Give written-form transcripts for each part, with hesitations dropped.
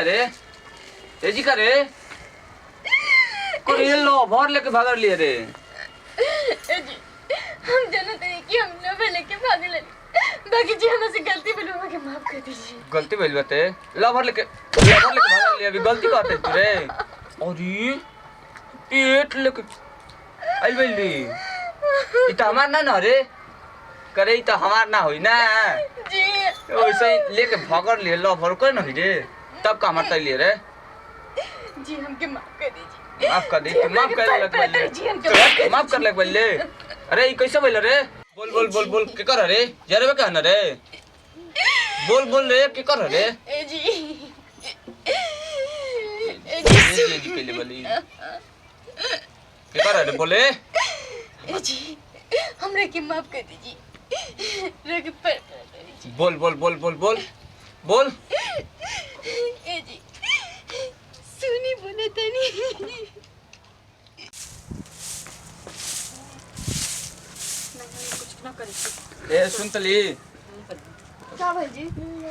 रे ए जी का रे कोई लो भर लेके भाग लिए रे ए जी हम जानते हैं कि हम न लेके भाग ले बाकी जी हमसे गलती भइल के माफ कर दीजिए। गलती भइल बाटे लवर लेके भाग लिए अभी गलती करते तू रे अरे पेट लेके आई बेली ई त हमार ना न रे करे ई त हमार ना होई ना जी वैसे ही लेके भागर लिए लवर कोई नहीं रे तब का हमार लिए रे जी हमके माफ कर दीजिए। माफ कर दे तू माफ कर लग पहले माफ कर लग पहले अरे ई कैसे बोल रे बोल बोल बोल बोल के कर रे जरे का न रे बोल बोल रे के कर रे ए जी ये जी पहले बोली के कर रे बोले ए जी हमरे के माफ कर दीजिए रग पर बोल बोल बोल बोल बोल बोल ए जी सुनी बोले तनी ए सुन तली क्या भाई जी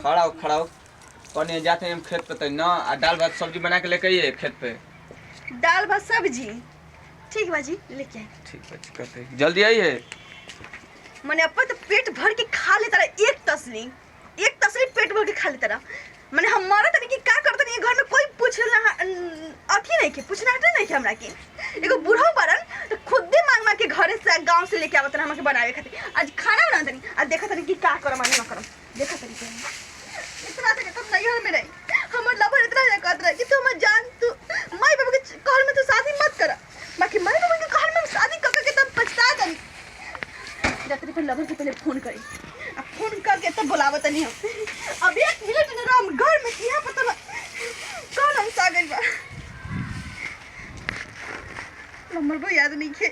खड़ा हो कने जाते हम खेत पे त न आ दाल भात सब्जी बना के लेके आइए खेत पे दाल भात सब्जी ठीक बाजी लेके आए। ठीक है कहते जल्दी आइए मैंने अपन तो पेट भर के खा लेता रहा एक तसली पेट भर के खा लेता रहा मैंने हमारा तनी कि का करता नहीं घर में कोई पूछना अथी नहीं के पूछना नहीं के हमरा के एगो बूढ़ा बरन तो खुद ही मांग मांग के घर से गांव से लेके आवत हमरा के बनावे खातिर आज खाना बना तनी आज देखा तनी कि का करम ना करम देखा तनी इतना तक तुम नहीं घर में रही हमर लवर इतना कहत रहा कि तू मत जान तू माई बाबू के घर में तू शादी मत कर बाकी माई बाबू के घर में शादी कर के तब पछता तनी रात्रि पर लवर के पहले फोन करी अब फोन करके तब बुलावत नहीं हम अब 1 मिनट में हम घर में किया पता ना कौन हम आ गइल बा नंबर को याद नहीं के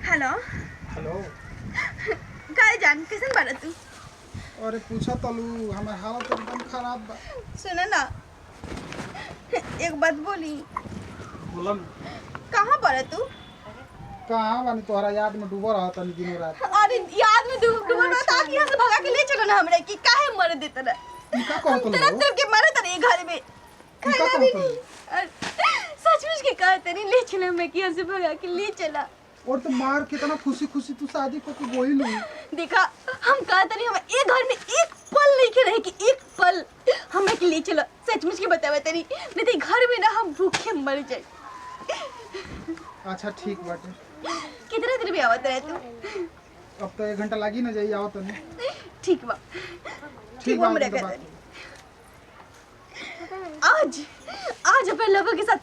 हेलो हेलो काय जान कैसन बाड़ा तू अरे पूछा तलू हमार हालत एकदम खराब बा सुन ना एक बात बोली बोलम कहाँ बाड़ा तू कहाँ बानी तोहरा याद में डूबा रहा तनी दिनों रात अरे याद में डूबल बा ता कि यहाँ से भगा के ले चलो ना हमरे कि काहे मर देत ना ई का कहत तेरा लो तेरे के मरे तनी घर में का खाना भी कहत नहीं सचमुच के कहते नहीं ले चला मैं कि यहाँ से भगा के ले चला और तो मार कितना खुशी खुशी तू शादी को के गोई लू देखा हम कहते नहीं हम एक घर में एक पल नहीं के रहे कि एक पल हमें के ले चलो सचमुच के बतावे तनी नहीं तो घर में ना हम भूखे मर जाए। अच्छा ठीक बाटे कितने देर में आवत रहे तू अब तो 1 घंटा लगी ना जाई आओ तनी ठीक बा ठीक बा हमरे तो कहते बात आज अपने लवर के साथ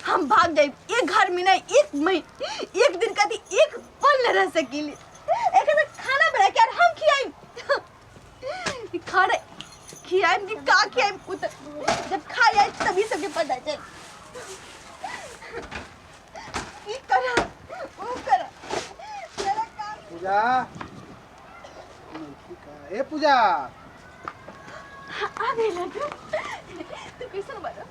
हम भाग जाए एक घर में ना एक दिन का एक पल न रह सकीले एक ऐसा खाना बना के यार हम खियाई खाना खियाई कि का खियाई जब खा जाए तभी सबके पता चल की करा वो करा तेरा काम पूजा ए पूजा आ गई लड्डू तू कैसे बना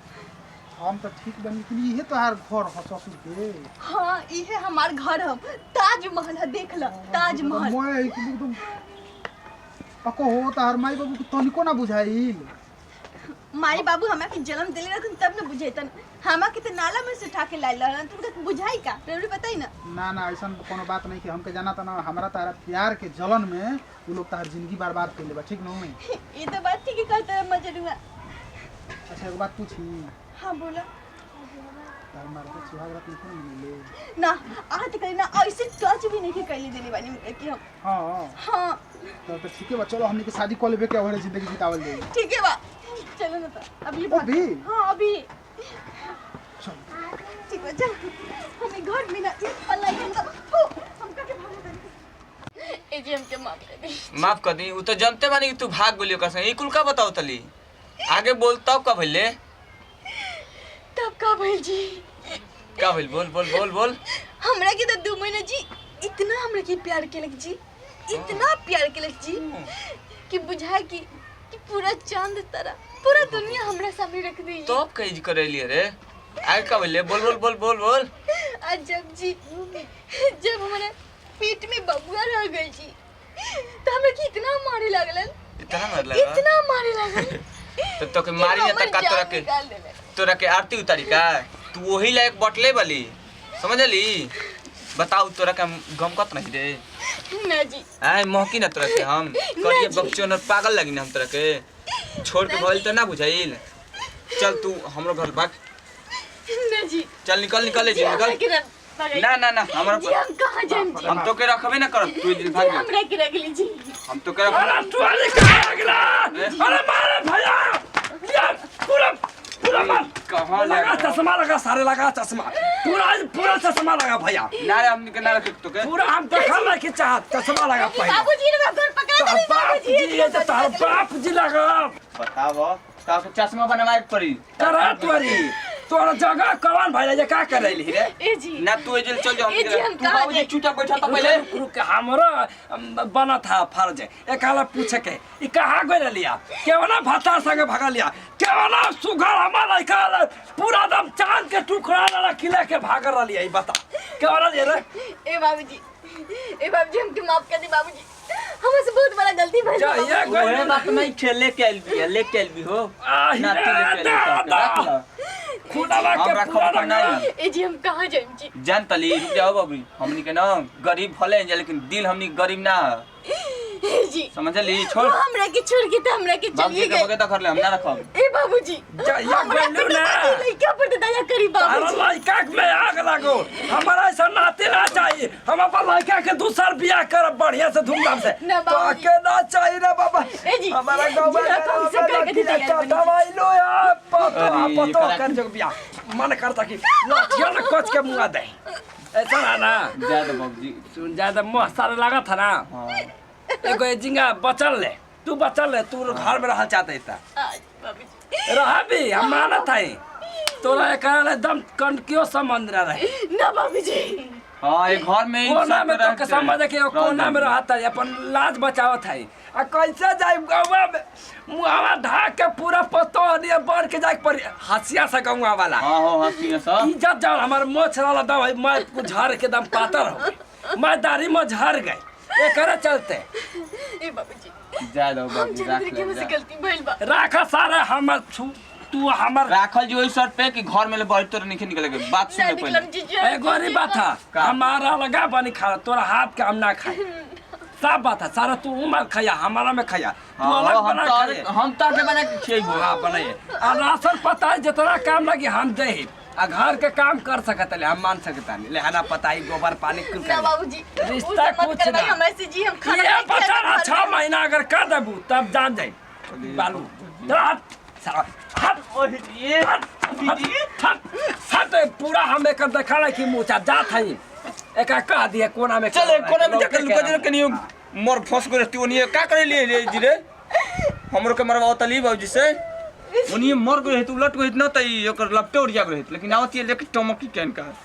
हम तो ठीक बनी लेकिन ये तो हर घर हो ससुर के हाँ ये हमार घर हम ताजमहल है देख ला ताजमहल मोए एकदम पको हो तार माई बाबू के तनिको ना बुझाइल माई बाबू हमरा के जन्म दिले रहन तब न बुझेतन हमरा के त नाला में से उठा के लाइल रहन तुमके बुझाई का रे बताई ना ना ऐसा कोनो बात नहीं कि हमके जाना था ना हमारा तारा प्यार के जलन में वो लोग तार जिंदगी बर्बाद कर लेबा ठीक न ये तो बात ठीक है कहता है मजनुआ। अच्छा एक बात पूछी हां बोला तार मार के सुहाग रात नहीं मिले ना आज कहीं ना ऐसे टच भी नहीं के कैली देले बानी मतलब कि हम हां हां तो ठीक है बा चलो हमनी के शादी कर लेबे के और जिंदगी बितावल जाए ठीक है बा चलो ना तो अभी अभी हां अभी चल ठीक है चल हमें घर में ना एक पल नहीं तो हम का के भाग ए जी हमके माफ कर दी माफ कर दी उ तो जानते बानी कि तू भाग गेलियो कसे ई कुल का बताओ तली आगे बोल तब का भइले तब का भइल जी का भइल बोल बोल बोल बोल हमरा के तो 2 महीना जी इतना हमरा के प्यार केलक जी इतना प्यार केलक जी कि बुझाए कि पूरा चांद तरह पूरा दुनिया हमरा सामने रख दी तो अब कहीं करेलिए रे आगे का भइले बोल बोल बोल बोल बोल आज जब हमारे पेट में बबुआ रह गई जी तो हमें कितना मारे लगलन, इतना मार लगा इतना मारे लगलन तो के मारी या तक तोरा के आरती उतारी का तू वही लायक बटले वाली समझली। बताओ तोरा के गम कत नहीं रे ना जी। आय मोहकी ना तोरा के हम करिए बच्चों पागल लगी ना हम तोरा के छोड़ के भइल तो ना बुझाइल। चल तू हमरो घर भाग ना जी। चल निकल निकल जी निकल। ना ना ना हमरा जी हम कहां जाएं जी? हम तो के रखबे ना करब तू दिल भाग हमरा के रख ली जी। हम तो के रखबे। अरे तू आले कहां गला? अरे मारे भैया यार पूरा मार कहां लगा चश्मा लगा सारे लगा चश्मा पूरा चश्मा लगा भैया। ना रे हम के ना रख तो के पूरा हम देखा ना कि चाहत चश्मा लगा पहले। बाबूजी ने घर पकड़ा दे बाबूजी ये तो तार बाप जी लगा बताओ का चश्मा बनवाए पड़ी करा तोरी तोरा जगह कौन भैया जे का करैली रे? ए जी ना तू एजल चल जा ए जी, हम तू कहाँ बाबूजी जाए? चुटा बैठा था पहले रुक हमरा बना था फर्ज एकाला पूछे के ई कहां गइल लिया केवना भाता संगे भागा लिया केवना सुगर हमारा इकाला पूरा दम चांद के टुकड़ा वाला किला के भाग रलिया ई बता केवना ले रे? ए बाबूजी हमके माफ कर दे बाबूजी। हमसे बहुत बड़ा गलती भइल जा ये ओए बात नहीं खेले के लेके आइल भी हो ना तू लेके आइल खुदावा के हमरा पूरा खबर नहीं ए जी हम कहां जाएं जी? जान तली रुक जाओ बाबू हमनी के ना गरीब भले हैं लेकिन दिल हमनी गरीब ना ए जी समझली छोड़ हमरा के छोड़ के तो हमरा के बाबूजी चलिए के गए। बगे तो कर ले हम ना रखब। ए बाबूजी जा या गइलू ना लइका पर दया करी तारा बाबूजी। लइका में आग लागो हमारा ऐसा नाते ना चाहिए हम अपन लइका के दूसर बियाह करब बढ़िया से धूमधाम से ना तो बाबूजी। के ना चाहिए रे बाबा ए जी हमारा गांव में जी, आप हमसे करके दे दिया दवाई लो यार अरे, पतो ये कर जो बियाह मन करता कि लाठिया न कोच के मुंह दे ऐसा ना ना ज्यादा बाबूजी सुन ज्यादा मुंह सारे लगा था ना हां एगो झिंगा बचल ले तू घर में रहल चाहते था आज बाबूजी रहा भी हम मानत है तोरा एकरा एकदम कनकियो संबंध ना रहे ना बाबूजी। हां ये घर में ही कोना सब में तो रहते के समझ के कोना में रहता है अपन लाज बचावत है आ कैसे जाए गौवा में मुहावा ढाक के पूरा पतो दिए बढ़ के जाए पर हसिया से गौवा वाला हां हो हंसी सा इज्जत जाओ हमार मोछ वाला दम है मैं कुछ झड़ के दम पातर हो गई मैं दाढ़ी में झड़ गई एकरा चलते ए बाबूजी ज्यादा हम बाबूजी जानते कि हमसे राख गलती भइल बा। राखा सारे हमर तू हमर राखल जी वही शर्ट पे कि घर में ले बैठ तो नहीं निकले बात ना सुन निकलम पहले जी ए गोरी बात है का? हमारा लगा बनी खा तोरा हाथ के हम ना खाए सब बात है सारा तू उमर खाया हमारा में खाया तू अलग बना खाए हम तो के बना के खिएबो हाँ बनाइए आ राशन पता है जितना काम लगी हम दे आ घर के काम कर सकत ले हम मान सकता नहीं लेहाना पता है गोबर पानी कुल ना कर बाबूजी रिश्ता कुछ ना हमारे से जी हम खाना ये नहीं पता ना खाते 6 महीना अगर कर देबू तब जान जाई बालू हट साला हट ये हट पूरा हम एक देखा रहा कि मुँह जात है एक कह दिए कोना में चल कोना में जाके लुका जरा कनी मोर फंस गए रहती ओनी का करे लिए जी रे हमरो के मरवा तली बाबूजी से ओनी मर गए तू लट गए न त ओकर लपटे उड़ जा गए लेकिन आवत ये लेके टमकी कैन का